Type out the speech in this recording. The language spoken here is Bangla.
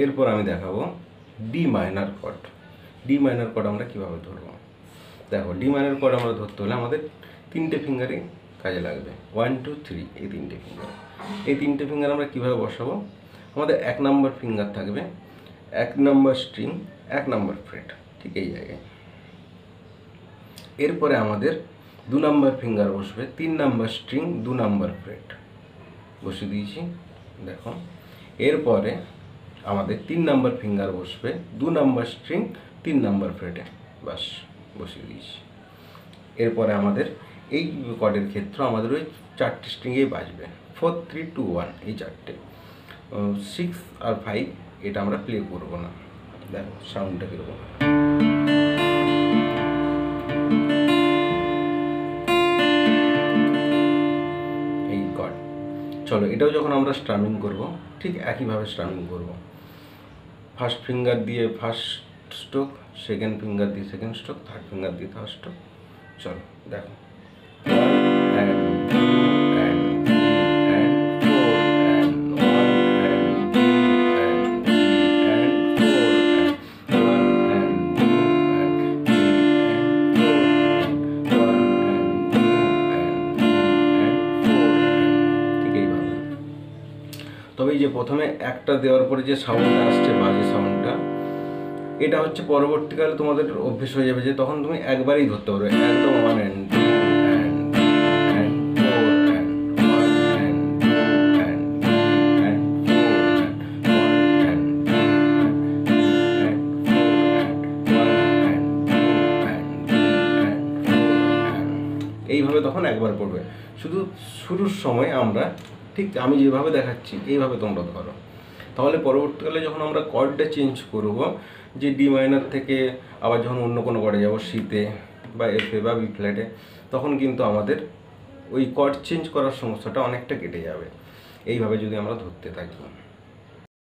এরপর আমি দেখাবো D minor chord. D minor chord আমরা কীভাবে ধরবো, দেখো ডি মাইনর কর্ড আমরা ধরতে হলে আমাদের 3টে ফিঙ্গারই কাজে লাগবে, 1 2 3 এই 3টে ফিঙ্গার। এই 3টে ফিঙ্গার আমরা কীভাবে বসাবো, আমাদের 1 নম্বর ফিঙ্গার থাকবে, 1 নম্বর স্ট্রিং, 1 নম্বর ফ্রেট, ঠিক এই জায়গায়। এরপরে আমাদের 2 নম্বর ফিঙ্গার বসবে, 3 নম্বর স্ট্রিং, 2 নম্বর ফ্রেট বসিয়ে দিয়েছি, দেখো। এরপরে আমাদের 3 নম্বর ফিঙ্গার বসবে, 2 নম্বর স্ট্রিং, 3 নম্বর ফ্রেটে, বাস বসিয়ে দিয়েছি। এরপরে আমাদের এই কর্ডের ক্ষেত্রে আমাদের ওই 4টে স্ট্রিংয়েই বাজবে, 4 3 2 1 এই 4টে। 6 আর 5 এটা আমরা প্লে করবো না, দেখো সাউন্ডটা কীরকম। এই কর্ড, চলো এটাও যখন আমরা স্ট্রামিং করব ঠিক একইভাবে স্ট্রামিং করব। ফার্স্ট ফিঙ্গার দিয়ে ফার্স্ট স্ট্রোক, সেকেন্ড ফিঙ্গার দিয়ে সেকেন্ড স্ট্রোক, থার্ড ফিঙ্গার দিয়ে থার্ড স্ট্রোক। চলো দেখো, 1 তবে এই যে প্রথমে একটা দেওয়ার পরে যে সাউন্ডটা আসছে, বাজে সাউন্ডটা, এটা হচ্ছে পরবর্তীকালে তোমাদের অভ্যেস হয়ে যাবে যে তখন তুমি একবারেই ধরতে পারবে, একদম 1 and 2 and 3 and 4 and 1 and 2 and 3 and 4 and 1 and 2 and 3 and 4 and 1 and 2 and 3 and 4 and এইভাবে তখন একবার পড়বে। শুধু শুরুর সময় আমরা ঠিক আমি যেভাবে দেখাচ্ছি এইভাবে তোমরা ধরো, তাহলে পরবর্তীকালে যখন আমরা কর্ডটা চেঞ্জ করব, যে ডি মাইনর থেকে আবার যখন অন্য কোনো কর্ডে যাব, সিতে বা এফে বা বি ফ্ল্যাটে, তখন কিন্তু আমাদের ওই কর্ড চেঞ্জ করার সমস্যাটা অনেকটা কেটে যাবে এইভাবে যদি আমরা ধরতে থাকি।